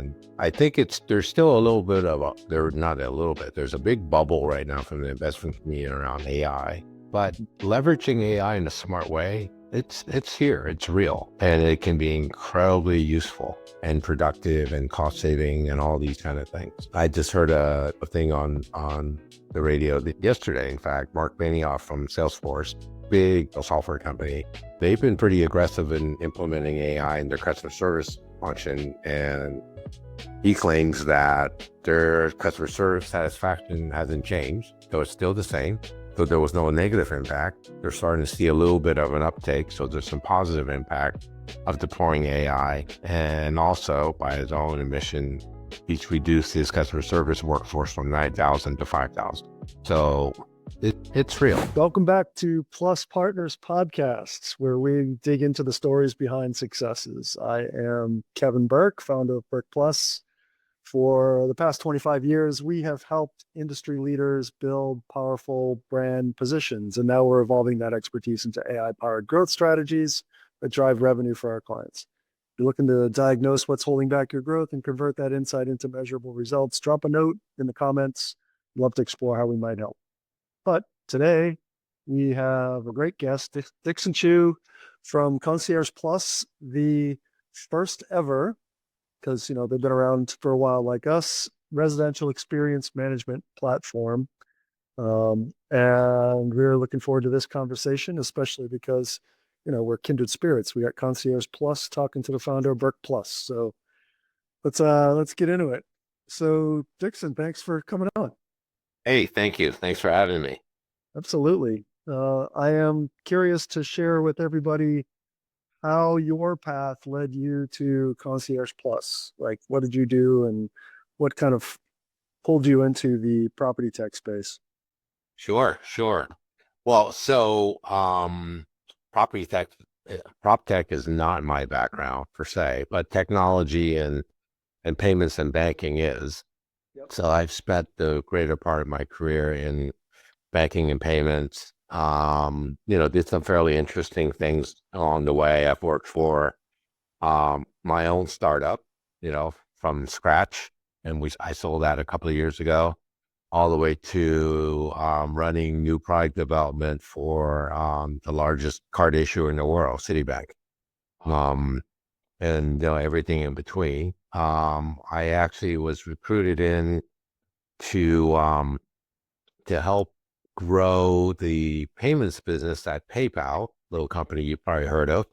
And I think there's still a little bit of there's a big bubble right now from the investment community around AI, but leveraging AI in a smart way, it's here, it's real, and it can be incredibly useful and productive and cost saving and all these kind of things. I just heard a thing on the radio yesterday. In fact, Mark Benioff from Salesforce, big software company, they've been pretty aggressive in implementing AI in their customer service function, and he claims that their customer service satisfaction hasn't changed, so it's still the same. So there was no negative impact. They're starting to see a little bit of an uptake, so there's some positive impact of deploying AI. And also, by his own admission, he's reduced his customer service workforce from 9,000 to 5,000. So it's real. Welcome back to Plus Partners Podcasts, where we dig into the stories behind successes. I am Kevin Burke, founder of Burke Plus. For the past 25 years, we have helped industry leaders build powerful brand positions, and now we're evolving that expertise into AI-powered growth strategies that drive revenue for our clients. If you're looking to diagnose what's holding back your growth and convert that insight into measurable results, drop a note in the comments. We'd love to explore how we might help. But today, we have a great guest, Dickson Chu from Concierge Plus, the first ever, because they've been around for a while like us, residential experience management platform. And we're looking forward to this conversation, especially because we're kindred spirits. We got Concierge Plus talking to the founder of Burke Plus. So let's get into it. So Dickson, thanks for coming on. Hey, thank you. Thanks for having me. Absolutely. I am curious to share with everybody how your path led you to Concierge Plus. Like, what did you do and what kind of pulled you into the property tech space? Sure. Well, so property tech, prop tech is not my background per se, but technology and payments and banking is. Yep. So I've spent the greater part of my career in banking and payments. Did some fairly interesting things along the way. I've worked for my own startup, from scratch, and I sold that a couple of years ago, all the way to running new product development for the largest card issuer in the world, Citibank, and everything in between. I actually was recruited in to help grow the payments business at PayPal, little company you probably heard of.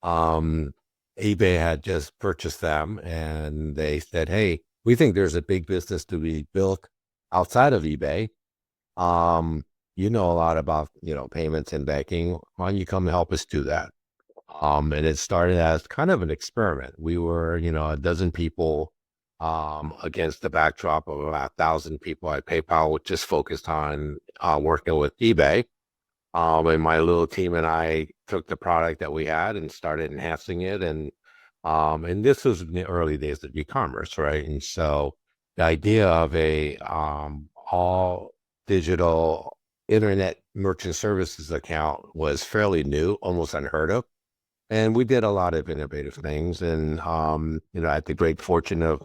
eBay had just purchased them, and they said, "Hey, we think there's a big business to be built outside of eBay. You know a lot about payments and banking. Why don't you come help us do that?" And it started as kind of an experiment. We were, a dozen people against the backdrop of about 1,000 people at PayPal, which just focused on working with eBay. And my little team and I took the product that we had and started enhancing it. And this was in the early days of e-commerce, right? And so the idea of a all digital internet merchant services account was fairly new, almost unheard of. And we did a lot of innovative things. And, I had the great fortune of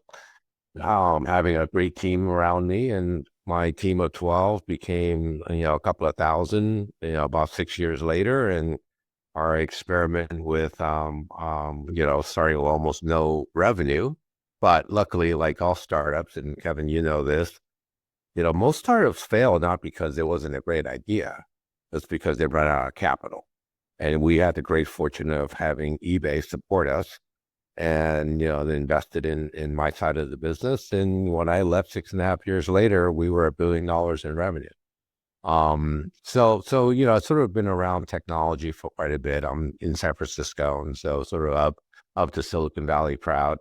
having a great team around me, and my team of 12 became, a couple of thousand, about 6 years later. And our experiment with, starting with almost no revenue. But luckily, like all startups, and Kevin, this, most startups fail not because it wasn't a great idea. It's because they run out of capital. And we had the great fortune of having eBay support us, and, they invested in my side of the business. And when I left 6.5 years later, we were $1 billion in revenue. So, I've sort of been around technology for quite a bit. I'm in San Francisco, and so sort of up to Silicon Valley proud.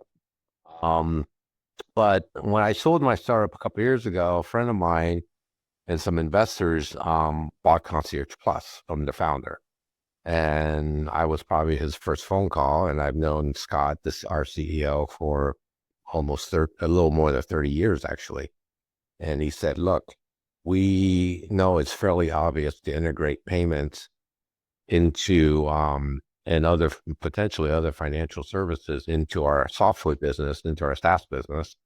But when I sold my startup a couple of years ago, a friend of mine and some investors bought Concierge Plus from the founder. And I was probably his first phone call. And I've known Scott, our CEO, for almost a little more than 30 years, actually. And he said, "Look, we know it's fairly obvious to integrate payments into and other potentially other financial services into our software business, into our SaaS business.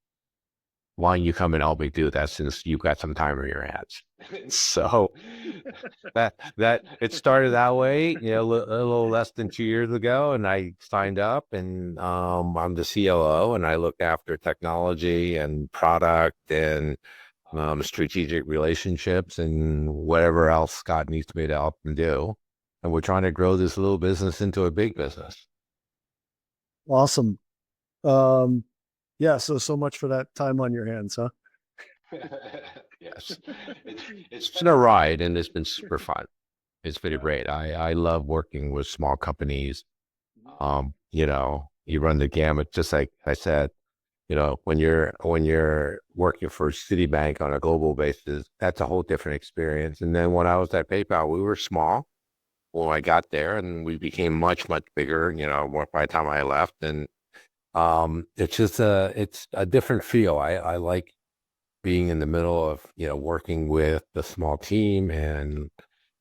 Why don't you come and help me do that since you've got some time on your hands? So that it started that way, a little less than 2 years ago, and I signed up, and I'm the COO, and I look after technology and product and strategic relationships and whatever else Scott needs me to help him do. And we're trying to grow this little business into a big business. Awesome. Yeah, so much for that time on your hands, huh? Yes, it's been a ride, and it's been super fun. It's been great. I love working with small companies. You run the gamut, just like I said, when you're working for Citibank on a global basis, that's a whole different experience. And then when I was at PayPal, we were small when I got there, and we became much, much bigger, by the time I left. And it's a different feel. I like being in the middle of, working with the small team and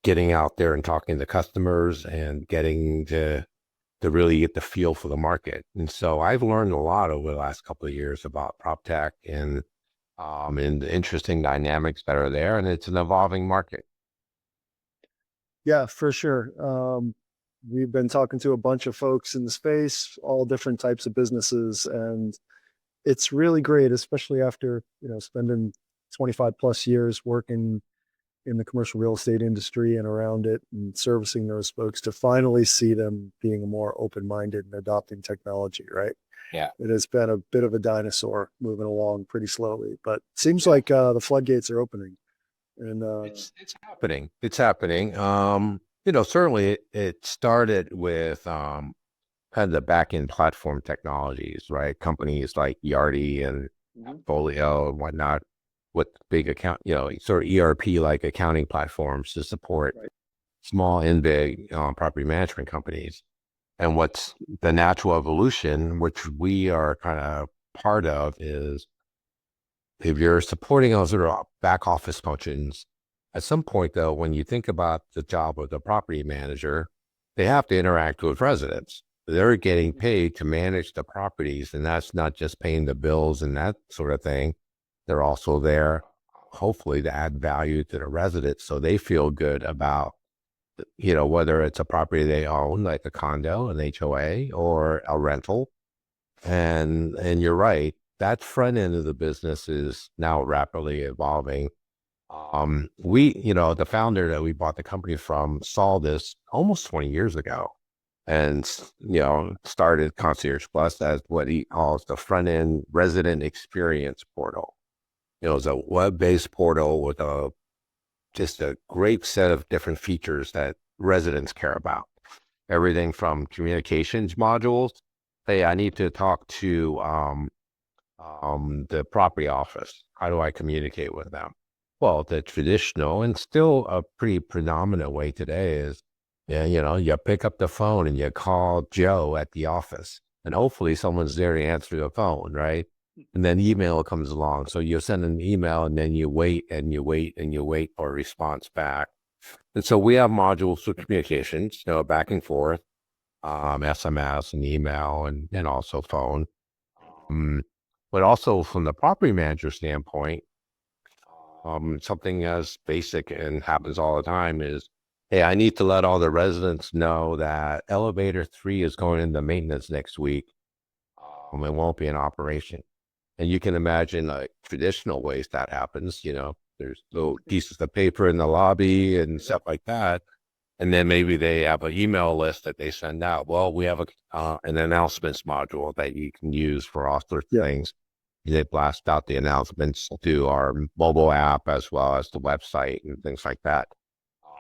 getting out there and talking to customers and getting to really get the feel for the market. And so I've learned a lot over the last couple of years about prop tech and the interesting dynamics that are there. And it's an evolving market. Yeah, for sure. We've been talking to a bunch of folks in the space, all different types of businesses, and it's really great, especially after, spending 25 plus years working in the commercial real estate industry and around it and servicing those folks, to finally see them being more open-minded and adopting technology, right? Yeah. It has been a bit of a dinosaur moving along pretty slowly, but seems like the floodgates are opening. And It's happening. It's happening. Certainly it started with kind of the back end platform technologies, right? Companies like Yardi and Folio and whatnot, with big account, sort of ERP like accounting platforms to support small and big property management companies. And what's the natural evolution, which we are kind of part of, is if you're supporting those sort of back office functions, at some point though, when you think about the job of the property manager, they have to interact with residents. They're getting paid to manage the properties, and that's not just paying the bills and that sort of thing. They're also there, hopefully, to add value to the residents so they feel good about, whether it's a property they own, like a condo, an HOA, or a rental. And you're right, that front end of the business is now rapidly evolving. The founder that we bought the company from saw this almost 20 years ago, and started Concierge Plus as what he calls the front end resident experience portal. It's a web-based portal with just a great set of different features that residents care about. Everything from communications modules. Hey, I need to talk to the property office. How do I communicate with them? Well, the traditional and still a pretty predominant way today is, you pick up the phone and you call Joe at the office, and hopefully someone's there to answer the phone, right? And then email comes along. So you send an email, and then you wait and you wait and you wait for a response back. And so we have modules for communications, back and forth, SMS and email and also phone. But also from the property manager standpoint, something as basic and happens all the time is, hey, I need to let all the residents know that elevator 3 is going into maintenance next week. It won't be in operation. And you can imagine like traditional ways that happens, there's little pieces of paper in the lobby and stuff like that. And then maybe they have an email list that they send out. Well, we have an announcements module that you can use for all sorts of things. They blast out the announcements to our mobile app as well as the website and things like that,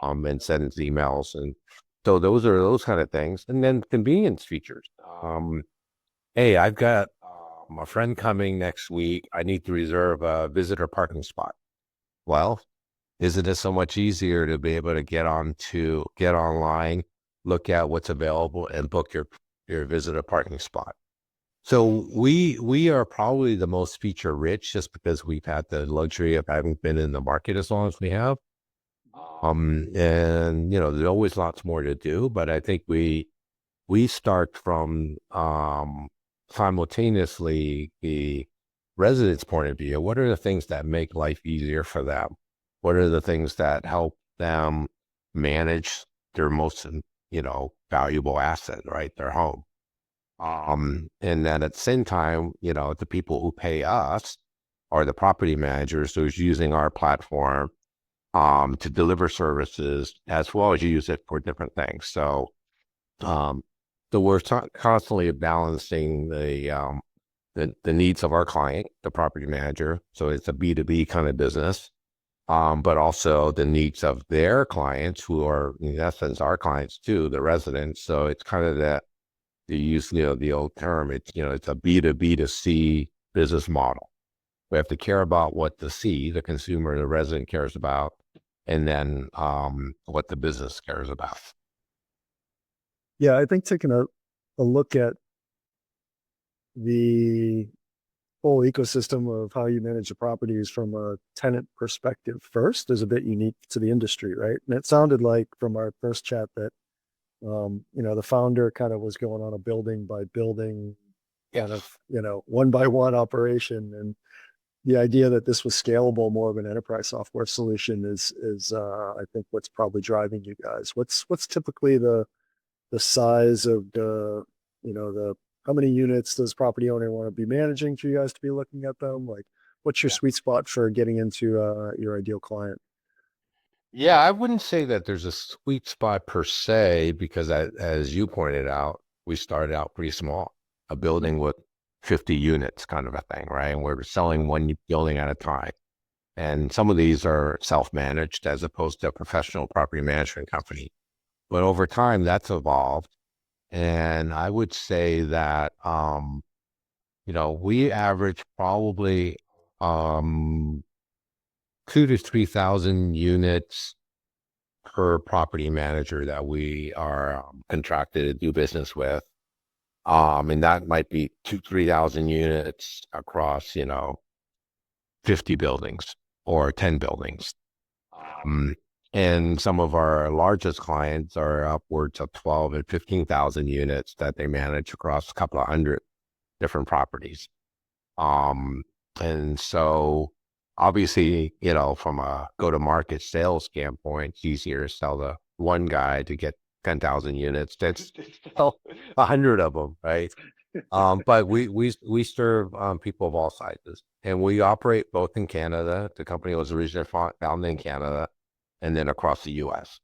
and send emails. And so those are those kind of things. And then convenience features. Hey, I've got a friend coming next week. I need to reserve a visitor parking spot. Well, isn't it so much easier to be able to get online, look at what's available, and book your visitor parking spot? So we are probably the most feature rich, just because we've had the luxury of having been in the market as long as we have. And there's always lots more to do, but I think we we start from simultaneously the resident's point of view. What are the things that make life easier for them? What are the things that help them manage their most, valuable asset, right? Their home. And then at the same time, the people who pay us are the property managers who's using our platform to deliver services as well as use it for different things. Um, so we're constantly balancing the needs of our client, the property manager. So it's a B2B kind of business, but also the needs of their clients who are in essence our clients too, the residents. So it's kind of that to use, the old term, it's a B2B to C business model. We have to care about what the C, the consumer, the resident cares about, and then what the business cares about. Yeah, I think taking a look at the whole ecosystem of how you manage the properties from a tenant perspective first is a bit unique to the industry, right? And it sounded like from our first chat that the founder kind of was going on a building by building kind of, Yes. one by one operation. And the idea that this was scalable, more of an enterprise software solution is I think what's probably driving you guys. What's typically the size of the how many units does property owner want to be managing for you guys to be looking at them? Like, what's your Yeah. sweet spot for getting into your ideal client? Yeah, I wouldn't say that there's a sweet spot per se, because as you pointed out, we started out pretty small, a building with 50 units kind of a thing, right? And we're selling one building at a time. And some of these are self-managed as opposed to a professional property management company. But over time, that's evolved. And I would say that, we average probably um, 2 to 3,000 units per property manager that we are contracted to do business with. And that might be 3,000 units across, 50 buildings or 10 buildings. Um, and some of our largest clients are upwards of 12 and 15,000 units that they manage across a couple of hundred different properties. Um, and so obviously, from a go-to-market sales standpoint, it's easier to sell the one guy to get 10,000 units that's to sell 100 of them, right? But we serve people of all sizes, and we operate both in Canada. The company was originally founded in Canada, and then across the U.S.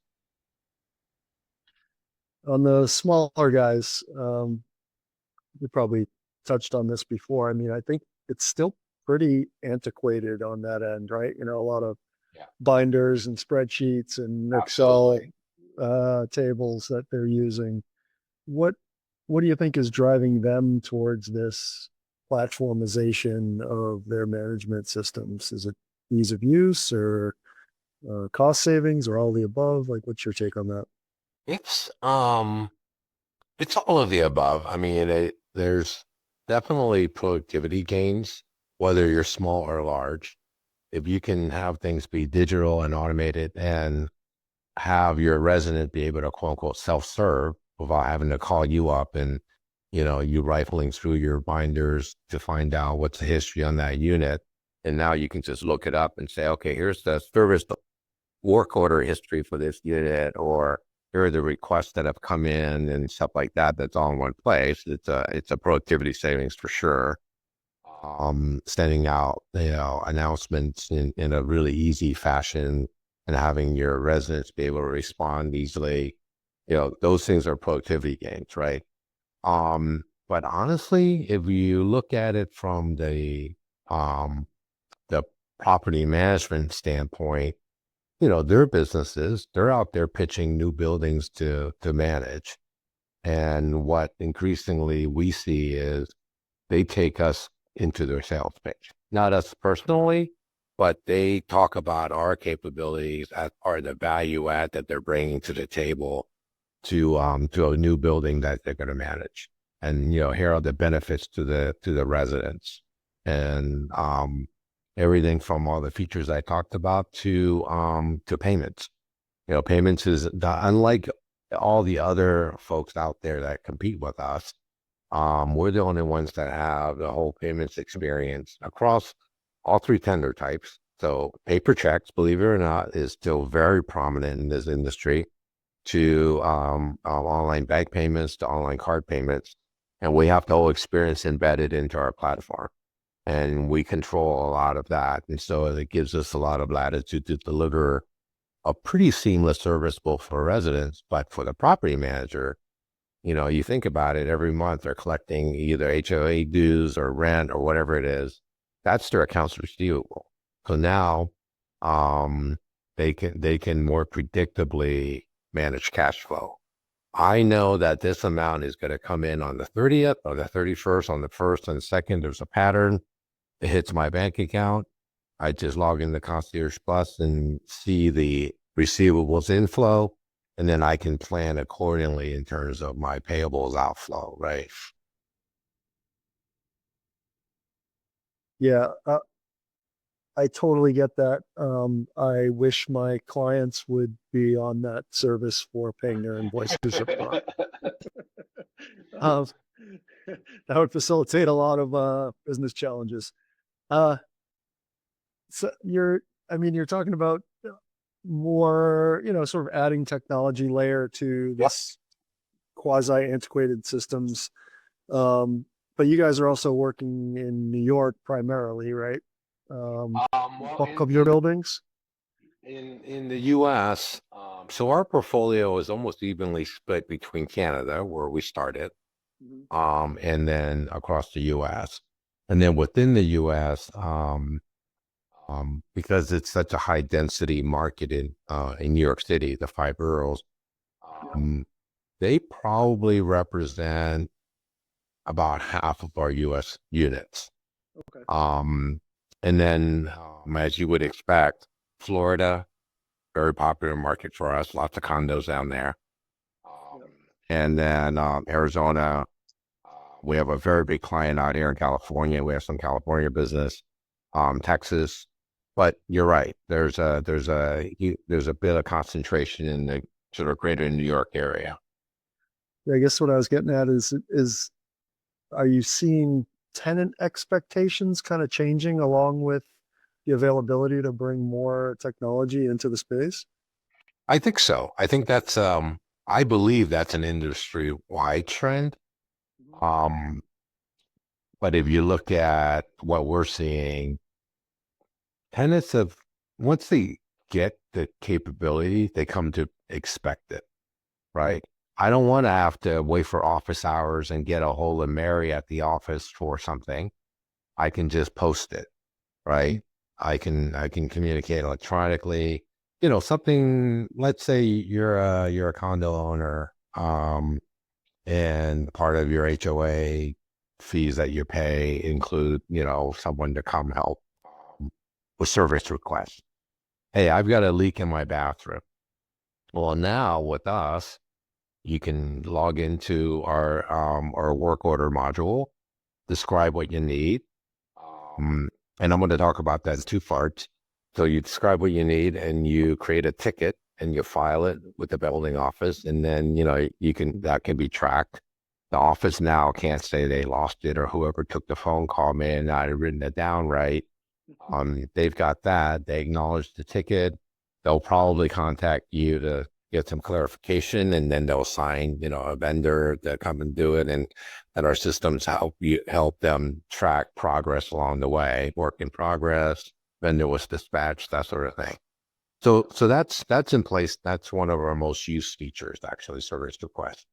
On the smaller guys, we probably touched on this before. I mean, I think it's still pretty antiquated on that end, right? A lot of Yeah, binders and spreadsheets and Excel absolutely. tables that they're using. What what do you think is driving them towards this platformization of their management systems? Is it ease of use or cost savings or all the above? Like, what's your take on that? It's it's all of the above. I mean, there's definitely productivity gains, whether you're small or large. If you can have things be digital and automated and have your resident be able to quote unquote self-serve without having to call you up and, you rifling through your binders to find out what's the history on that unit. And now you can just look it up and say, okay, here's the service work order history for this unit, or here are the requests that have come in and stuff like that. That's all in one place. It's a productivity savings for sure. Sending out, announcements in a really easy fashion and having your residents be able to respond easily. Those things are productivity gains, right? But honestly, if you look at it from um, the property management standpoint, their businesses, they're out there pitching new buildings to manage. And what increasingly we see is they take us into their sales pitch. Not us personally, but they talk about our capabilities as part of the value add that they're bringing to the table to a new building that they're going to manage. And here are the benefits to the residents. And everything from all the features I talked about to payments. Payments is unlike all the other folks out there that compete with us, we're the only ones that have the whole payments experience across all three tender types. So paper checks, believe it or not, is still very prominent in this industry, to online bank payments, to online card payments. And we have the whole experience embedded into our platform. And we control a lot of that. And so it gives us a lot of latitude to deliver a pretty seamless service, both for residents, but for the property manager. You think about it, every month they're collecting either HOA dues or rent or whatever it is. That's their accounts receivable. So now they can more predictably manage cash flow. I know that this amount is going to come in on the 30th or the 31st, on the 1st and 2nd. There's a pattern. It hits my bank account. I just log in the Concierge Plus and see the receivables inflow, and then I can plan accordingly in terms of my payables outflow, right? Yeah, I totally get that. I wish my clients would be on that service for paying their invoices up front. Um, that would facilitate a lot of business challenges. Uh, so you're talking about more, sort of adding technology layer to this quasi antiquated systems. But you guys are also working in New York primarily, right? Well, Bulk of your buildings. in the U.S., so our portfolio is almost evenly split between Canada, where we started, Mhm. and then across the U.S. And then within the U.S., because it's such a high density market in New York City, the five boroughs, um, they probably represent about half of our U.S. units. Okay. Um, and then, as you would expect, Florida, very popular market for us, lots of condos down there. Um, Yep. and then Arizona, we have a very big client out here in California. We have some California business, Texas. But you're right. There's a bit of concentration in the sort of greater New York area. Yeah, I guess what I was getting at is are you seeing tenant expectations kind of changing along with the availability to bring more technology into the space? I think so. I believe that's an industry-wide trend. Um, but if you look at what we're seeing, tenants have, once they get the capability, they come to expect it, right? I don't want to have to wait for office hours and get a hold of Mary at the office for something. I can just post it, right? I can communicate electronically. Something, let's say you're a condo owner, and part of your HOA fees that you pay include, someone to come help with service requests. Hey, I've got a leak in my bathroom. Well, now with us, you can log into our work order module, describe what you need. Um, and I'm going to talk about that in two parts. So you describe what you need and you create a ticket and you file it with the building office. And then, that can be tracked. The office now can't say they lost it or whoever took the phone call may not have written it down right. They've got that. They acknowledge the ticket. They'll probably contact you to get some clarification, and then they'll assign, a vendor to come and do it. And our systems help them track progress along the way, work in progress, vendor was dispatched, that sort of thing. So that's in place. That's one of our most used features, actually, service request.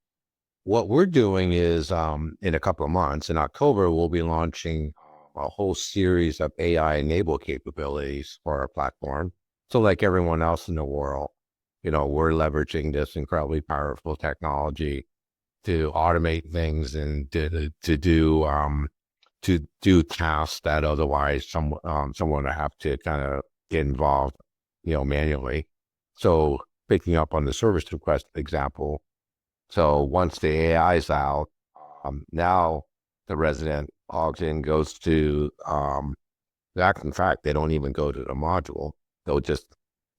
What we're doing is, in a couple of months, in October, we'll be launching a whole series of AI-enabled capabilities for our platform. So like everyone else in the world, we're leveraging this incredibly powerful technology to automate things and to do tasks that otherwise someone would have to kind of get involved, manually. So picking up on the service request example, so once the AI is out, now the resident logs in, goes to, in fact, they don't even go to the module. They'll just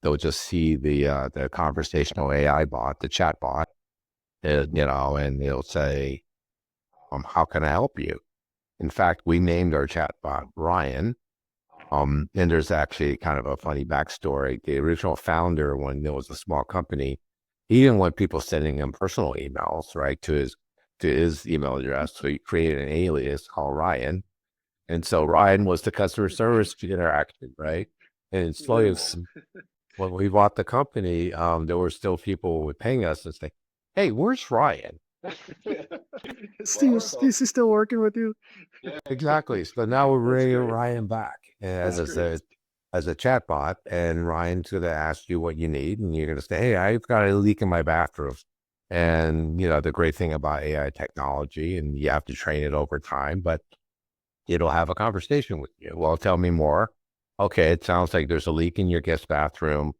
they'll just see the conversational AI bot, the chat bot, and it'll say, how can I help you? In fact, we named our chatbot Ryan. And there's actually kind of a funny backstory. The original founder, when it was a small company, he didn't want people sending him personal emails, right, to his email address. So he created an alias called Ryan. And so Ryan was the customer service interaction, right? And slowly, when we bought the company, there were still people who were paying us and say, "Hey, where's Ryan?" Is he still working with you? Exactly. So now we're That's bringing great. Ryan back That's great. as a chatbot, and Ryan's going to ask you what you need, and you're going to say, "Hey, I've got a leak in my bathroom." And the great thing about AI technology, and you have to train it over time, but it'll have a conversation with you. Well, tell me more. Okay, it sounds like there's a leak in your guest bathroom,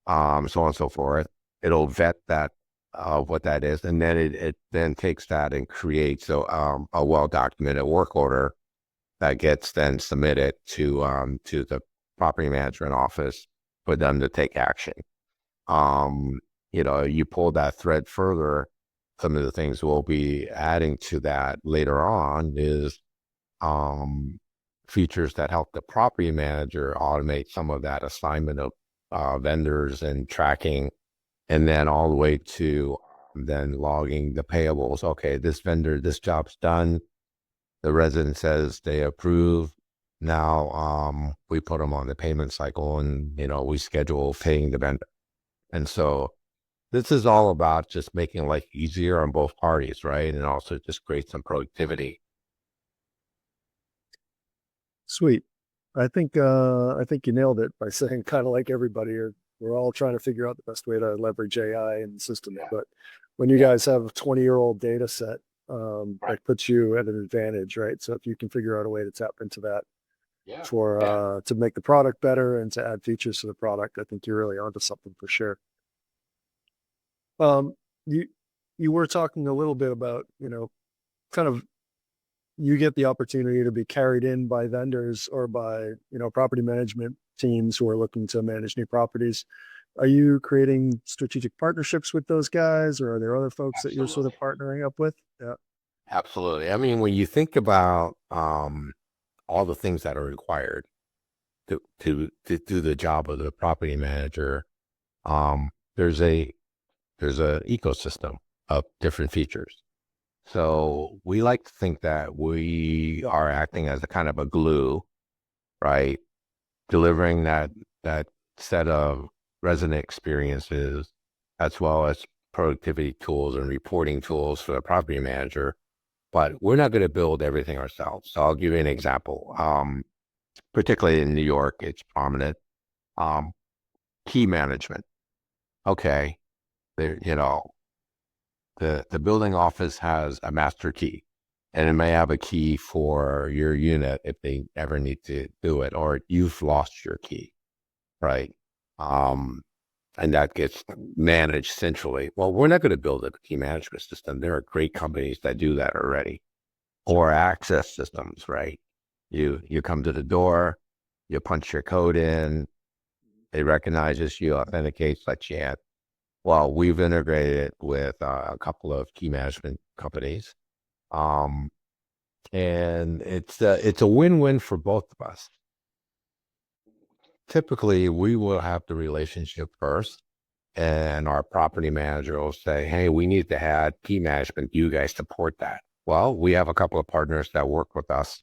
so on and so forth. It'll vet that what that is, and then it then takes that and creates a well documented work order that gets then submitted to the property management office for them to take action. You pull that thread further. Some of the things we'll be adding to that later on is um, features that help the property manager automate some of that assignment of vendors and tracking, and then all the way to then logging the payables. Okay, this vendor, this job's done. The resident says they approve. Now we put them on the payment cycle, and we schedule paying the vendor. And so this is all about just making life easier on both parties, right? And also just create some productivity. Sweet. I think you nailed it by saying kind of like everybody here, we're all trying to figure out the best way to leverage AI in the system. Yeah. But when you Yeah. guys have a 20-year-old data set, Right. that puts you at an advantage, right? So if you can figure out a way to tap into that Yeah. for Yeah. to make the product better and to add features to the product, I think you're really onto something for sure. Um, you you were talking a little bit about, kind of you get the opportunity to be carried in by vendors or by, property management teams who are looking to manage new properties. Are you creating strategic partnerships with those guys, or are there other folks that you're sort of Absolutely. partnering up with? Yeah. Absolutely. I mean, when you think about all the things that are required to do the job of the property manager, um, there's a ecosystem of different features. So we like to think that we are acting as a kind of a glue, right? Delivering that set of resident experiences as well as productivity tools and reporting tools for the property manager. But we're not going to build everything ourselves. So I'll give you an example. Particularly in New York, it's prominent. Um, Key management. Okay, there, the building office has a master key, and it may have a key for your unit if they ever need to do it, or you've lost your key, right? Um, and that gets managed centrally. Well, we're not going to build a key management system. There are great companies that do that already, or access systems, right? You come to the door, you punch your code in, it recognizes you, authenticates, lets you in. Well, we've integrated it with a couple of key management companies, um, and it's a win-win for both of us. Typically, we will have the relationship first, and our property manager will say, "Hey, we need to add key management. Do you guys support that?" Well, we have a couple of partners that work with us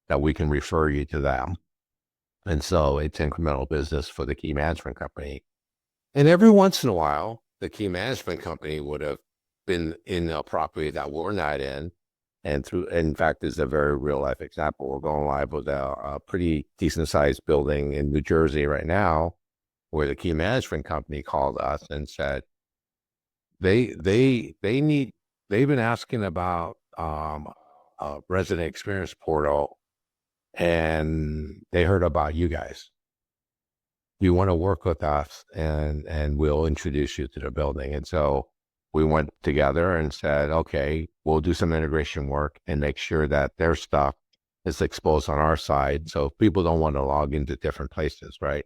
that we can refer you to them, and so it's incremental business for the key management company. And every once in a while, the key management company would have been in a property that we're not in. And in fact, there's a very real life example. We're going live with a pretty decent sized building in New Jersey right now, where the key management company called us and said they need, they've been asking about a resident experience portal, and they heard about you guys. You want to work with us, and we'll introduce you to the building. And so we went together and said, okay, we'll do some integration work and make sure that their stuff is exposed on our side. So people don't want to log into different places, right?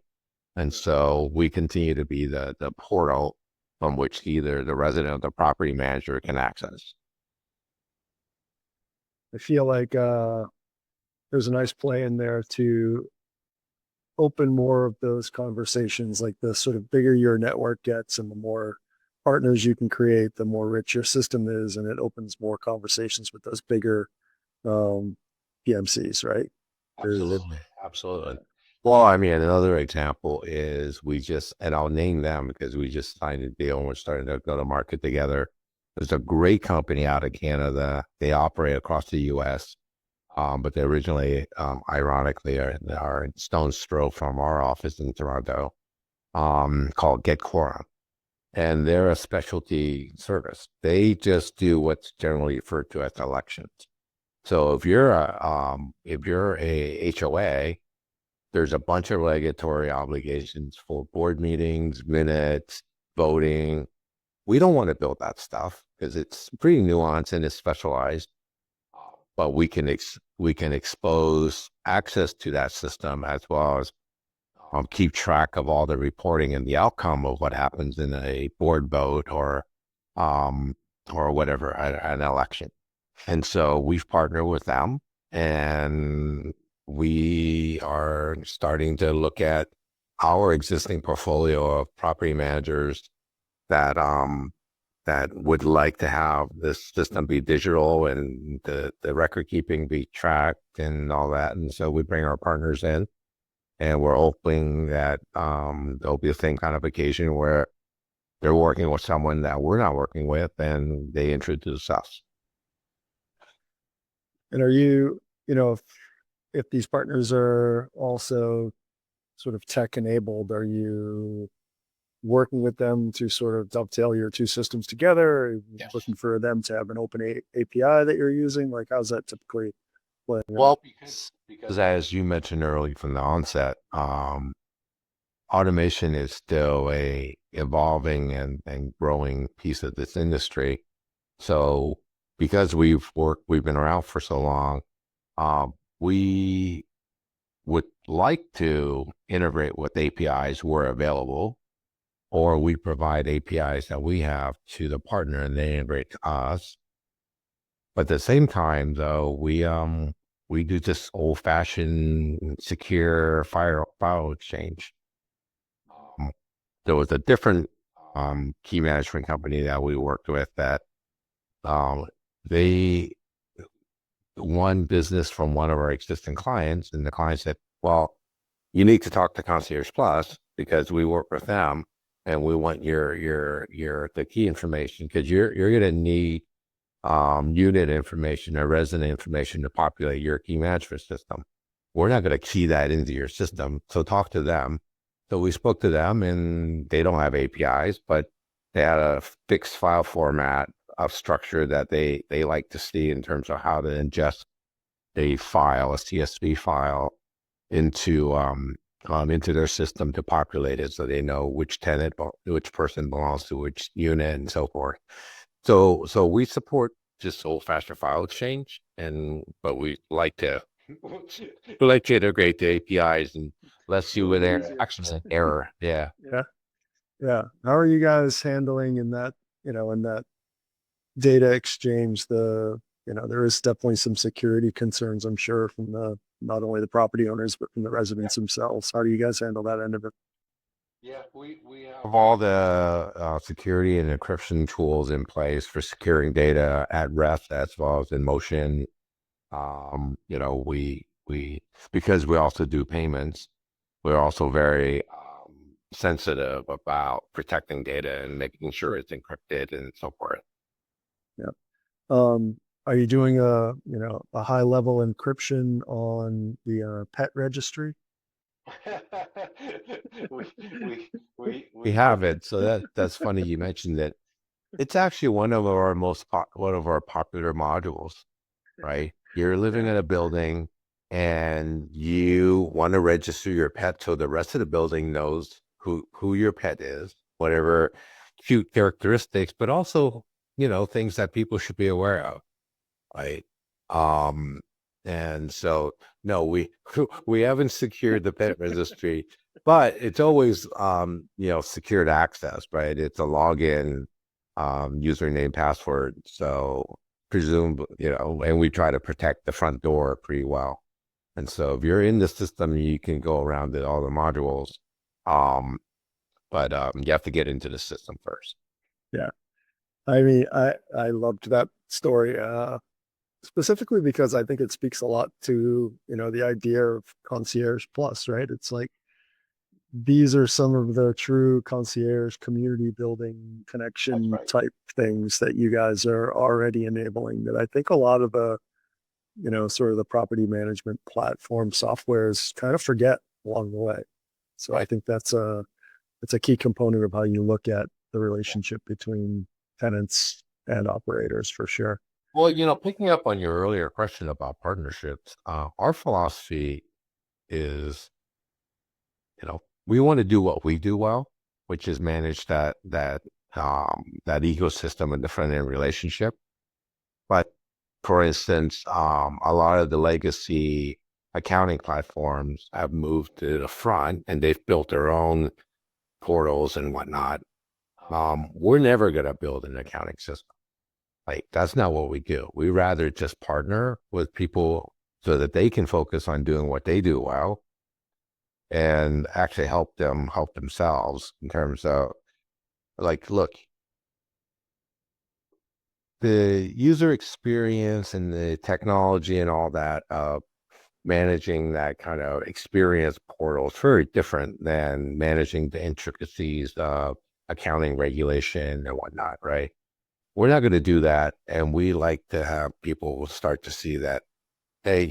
And so we continue to be the portal from which either the resident or the property manager can access. I feel like there's a nice play in there to open more of those conversations. Like the sort of bigger your network gets and the more partners you can create, the more rich your system is, and it opens more conversations with those bigger um, PMCs, right? There's, Absolutely. Absolutely. Well, I mean, another example is and I'll name them because we just signed a deal and we're starting to go to market together. There's a great company out of Canada. They operate across the US, but they originally, ironically, are in Stone's throw from our office in Toronto, called Get Quorum. And they're a specialty service. They just do what's generally referred to as elections. So if you're a HOA, there's a bunch of regulatory obligations for board meetings, minutes, voting. We don't want to build that stuff because it's pretty nuanced and it's specialized. But we can expose access to that system as well as keep track of all the reporting and the outcome of what happens in a board vote um, or whatever, an election. And so we've partnered with them and we are starting to look at our existing portfolio of property managers that that would like to have this system be digital and the record keeping be tracked and all that. And so we bring our partners in and we're hoping that there'll be the same kind of occasion where they're working with someone that we're not working with and they introduce us. and are you, if these partners are also sort of tech enabled, are you working with them to sort of dovetail your two systems together? Are you Yes. looking for them to have an open API that you're using? Like, how's that typically playing out? Well, because as you mentioned early from the onset, automation is still a evolving and growing piece of this industry. So because we've been around for so long, we would like to integrate with APIs where available, or we provide APIs that we have to the partner and they integrate to us. But at the same time, though, we do just old fashioned secure file exchange. Um, there was a different key management company that we worked with that um, they won business from one of our existing clients, and the client said, "Well, you need to talk to Concierge Plus because we work with them, and we want your the key information because you're going to need unit information or resident information to populate your key management system. We're not going to key that into your system, so talk to them." So we spoke to them, and they don't have APIs, but they had a fixed file format of structure that they like to see in terms of how to ingest a file, a CSV file, into their system to populate it, so they know which tenant, which person belongs to which unit, and so forth. So we support just old-fashioned file exchange, but we like to integrate the APIs and less A you with little error, easier. actually an error. Yeah. Yeah. Yeah. How are you guys handling in that data exchange? There is definitely some security concerns, I'm sure, from not only the property owners, but from the residents themselves. How do you guys handle that end of it? Yeah, we have all the security and encryption tools in place for securing data at rest as well as in motion. We because we also do payments, we're also very sensitive about protecting data and making sure it's encrypted and so forth. Yeah. Are you doing a high level encryption on the pet registry? we, we have it. So that's funny you mentioned that. It's actually one of our popular modules, right? You're living Yeah. in a building and you want to register your pet so the rest of the building knows who your pet is, whatever cute characteristics, but also, things that people should be aware of, right? Um, and so no, we we haven't secured the pet registry, but it's always, secured access, right? It's a login, username, password. So presume, and we try to protect the front door pretty well. And so if you're in the system, you can go around all the modules. Um, but you have to get into the system first. Yeah. I mean, I loved that story, specifically because I think it speaks a lot to, the idea of Concierge Plus, right? It's like these are some of the true concierge community building That's connection right. type things that you guys are already enabling that I think a lot of the, sort of the property management platform softwares kind of forget along the way. So I Right. think it's a key component of how you look at the relationship between tenants and operators for sure. Well, picking up on your earlier question about partnerships, our philosophy is, we want to do what we do well, which is manage that ecosystem and the front end relationship. But for instance, a lot of the legacy accounting platforms have moved to the front and they've built their own portals and whatnot. We're never going to build an accounting system. Like that's not what we do. We rather just partner with people so that they can focus on doing what they do well and actually help them help themselves in terms of like, look, the user experience and the technology and all that, managing that kind of experience portal is very different than managing the intricacies of accounting regulation and whatnot, right? We're not going to do that. And we like to have people start to see that, hey,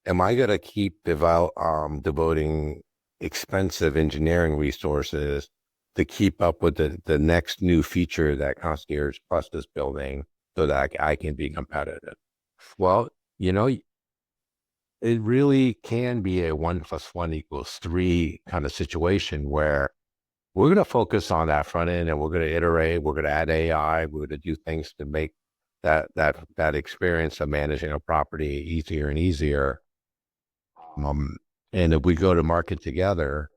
am I going to keep devoting expensive engineering resources to keep up with the next new feature that Concierge Plus is building so that I can be competitive? Well, it really can be a 1+1=3 kind of situation where we're going to focus on that front end and we're going to iterate, we're going to add AI, we're going to do things to make that experience of managing a property easier and easier. Um, and if we go to market together,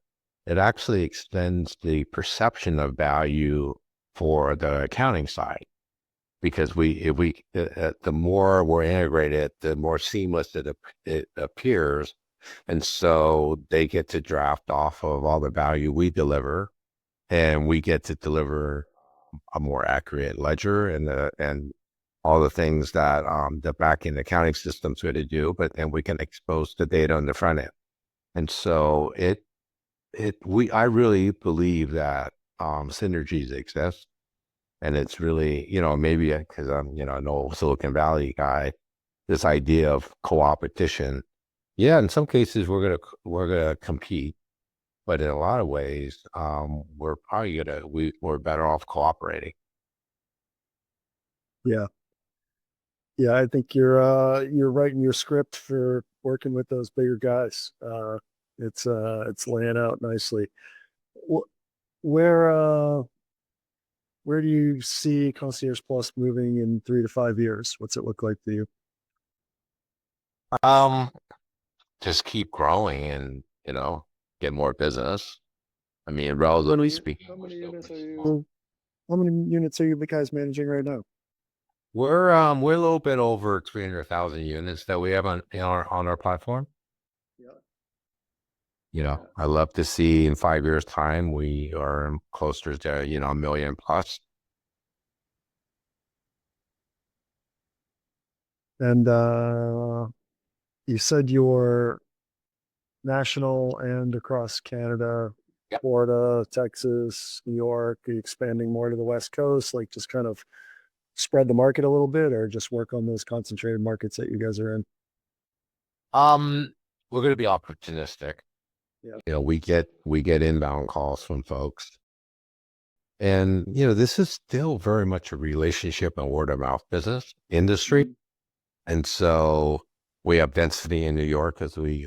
it actually extends the perception of value for the accounting side because the more we're integrated, the more seamless it appears. And so they get to draft off of all the value we deliver and we get to deliver a more accurate ledger and all the things that the back end accounting system's going to do, but then we can expose the data on the front end. And so I really believe that synergies exist. And it's really, maybe because I'm, an old Silicon Valley guy, this idea of co-opetition. Yeah, in some cases we're gonna compete, but in a lot of ways, we're probably we're better off cooperating. Yeah. Yeah, I think you're writing your script for working with those bigger guys. It's laying out nicely. Wh- Where where do you see Concierge Plus moving in 3 to 5 years? What's it look like to you? Um, just keep growing and, get more business. I mean, How relatively many speaking, how we're many still units pretty are small. you how many units are you guys managing right now? We're a little bit over 300,000 units that we have on our platform. Yeah, yeah. I love to see in 5 years' time we are closer to, a million plus. And you said you're national and across Canada, Yeah. Florida, Texas, New York. Are you expanding more to the West Coast? Like just kind of spread the market a little bit or just work on those concentrated markets that you guys are in? We're going to be opportunistic. Yeah. We get inbound calls from folks. And, this is still very much a relationship and word of mouth business industry. Mhm. And so we have density in New York as we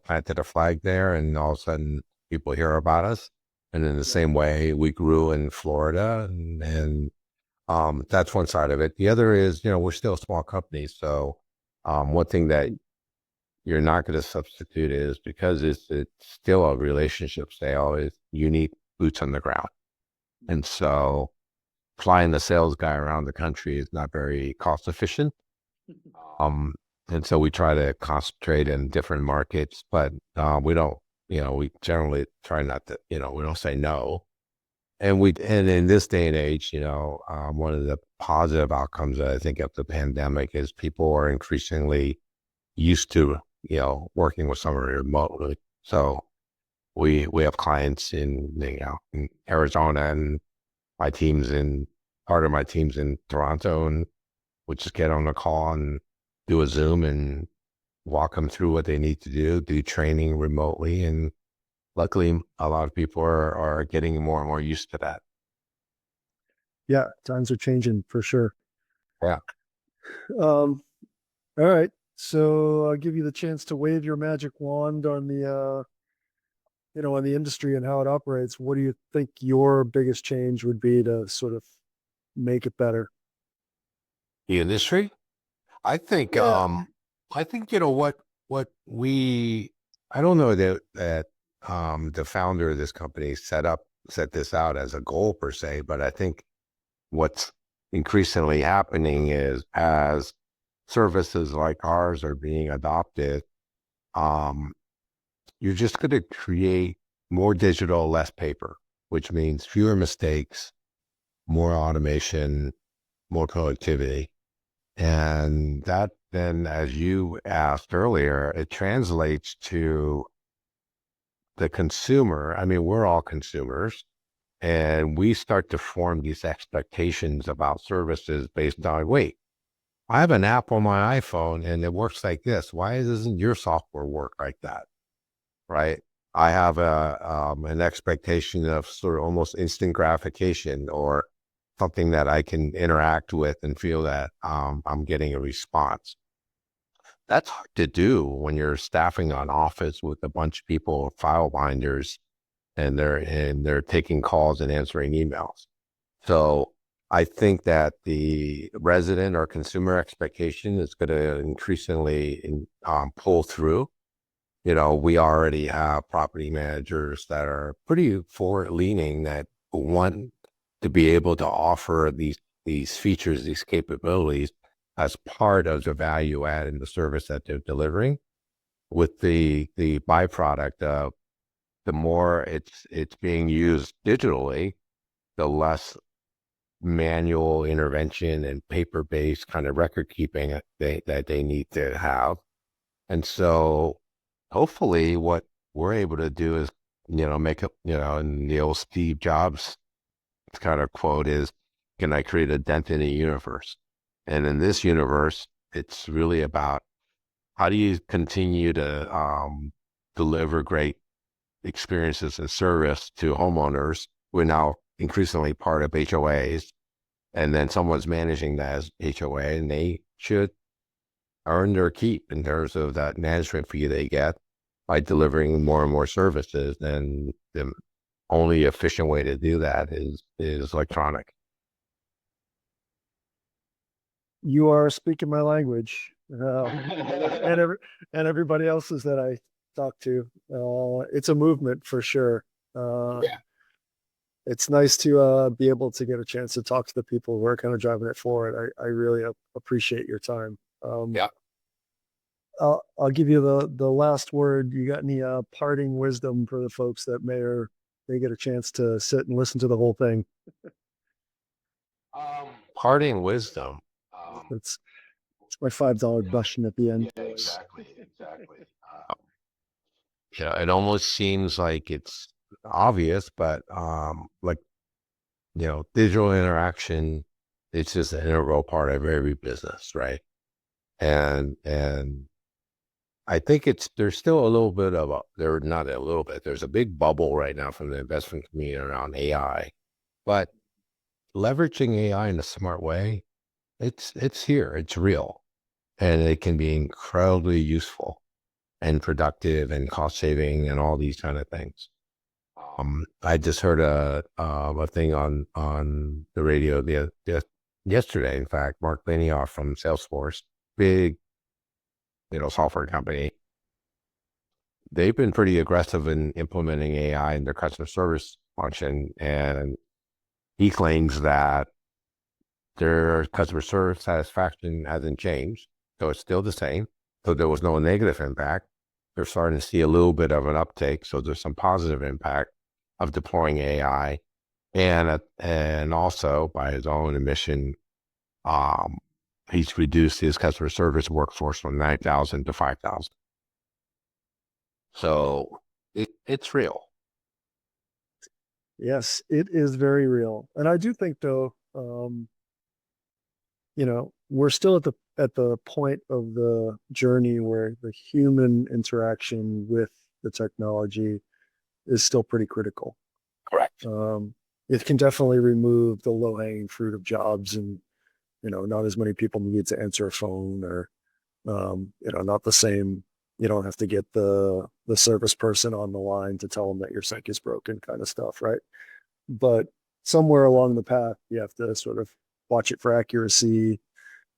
planted a flag there and all of a sudden people hear about us. And in the Yeah. same way, we grew in Florida and that's one side of it. The other is, we're still a small company. So one thing that you're not going to substitute it is because it's still a relationship sale. Is you need boots on the ground, and so flying the sales guy around the country is not very cost efficient. Um, and so we try to concentrate in different markets, but we don't. We generally try not to. We don't say no. And in this day and age, one of the positive outcomes I think of the pandemic is people are increasingly used to, working with somebody remotely. So we have clients in Arizona, and my team's in part of my team's in Toronto, and we just get on a call and do a Zoom and walk them through what they need to do training remotely. And luckily a lot of people are getting more and more used to that. Yeah, times are changing for sure. Yeah. Um, all right. So I'll give you the chance to wave your magic wand on on the industry and how it operates. What do you think your biggest change would be to sort of make it better? The industry? I think Yeah. I think what we I don't know that the founder of this company set this out as a goal per se, but I think what's increasingly happening is as services like ours are being adopted, um, you're just going to create more digital, less paper, which means fewer mistakes, more automation, more productivity. And that then, as you asked earlier, it translates to the consumer. I mean, we're all consumers, and we start to form these expectations about services based on, wait, I have an app on my iPhone and it works like this. Why doesn't your software work like that? Right? I have an expectation of sort of almost instant gratification or something that I can interact with and feel that I'm getting a response. That's hard to do when you're staffing an office with a bunch of people, file binders, and they're taking calls and answering emails. So I think that the resident or consumer expectation is going to increasingly pull through. We already have property managers that are pretty forward leaning that want to be able to offer these features, these capabilities as part of the value add in the service that they're delivering, with the byproduct of the more it's being used digitally, the less manual intervention and paper-based kind of record keeping that they need to have. And so hopefully what we're able to do is, make up, and the old Steve Jobs kind of quote is, can I create a dent in a universe? And in this universe, it's really about how do you continue to deliver great experiences and service to homeowners who are now increasingly part of HOAs, and then someone's managing that as HOA, and they should earn their keep in terms of that management fee they get by delivering more and more services. And the only efficient way to do that is electronic. You are speaking my language, and everybody else's that I talk to. It's a movement for sure. Yeah. It's nice to be able to get a chance to talk to the people who are kind of driving it forward. I really appreciate your time. Yeah. I'll give you the last word. You got any parting wisdom for the folks that may get a chance to sit and listen to the whole thing? Parting wisdom. It's my $5 question at the end. Yeah, exactly. It almost seems like it's obvious, but like, digital interaction, it's just an integral part of every business, right? And I think there's still a little bit of not a little bit, there's a big bubble right now from the investment community around AI, but leveraging AI in a smart way, it's here, it's real, and it can be incredibly useful and productive and cost saving and all these kind of things. I just heard a thing on the radio yesterday. In fact, Mark Benioff from Salesforce, big software company, they've been pretty aggressive in implementing AI in their customer service function. And he claims that their customer service satisfaction hasn't changed. So it's still the same. So there was no negative impact. They're starting to see a little bit of an uptake. So there's some positive impact of deploying AI. And also by his own admission, um, he's reduced his customer service workforce from 9,000 to 5,000. So it's real. Yes, it is very real. And I do think though, we're still at the point of the journey where the human interaction with the technology is still pretty critical. Correct. It can definitely remove the low-hanging fruit of jobs, and not as many people need to answer a phone, or not the same. You don't have to get the service person on the line to tell them that your sink is broken, kind of stuff, right? But somewhere along the path, you have to sort of watch it for accuracy,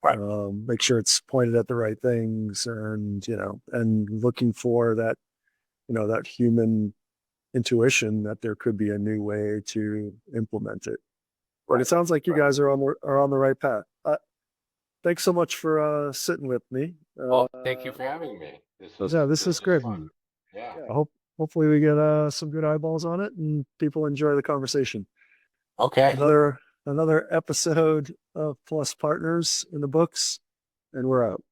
Right. make sure it's pointed at the right things, and looking for that human intuition that there could be a new way to implement it. But it sounds like you guys are on the right path. Thanks so much for sitting with me. Well, thank you for having me. This is This was great. fun. Yeah. I hopefully we get some good eyeballs on it and people enjoy the conversation. Okay. Another episode of Plus Partners in the books, and we're out.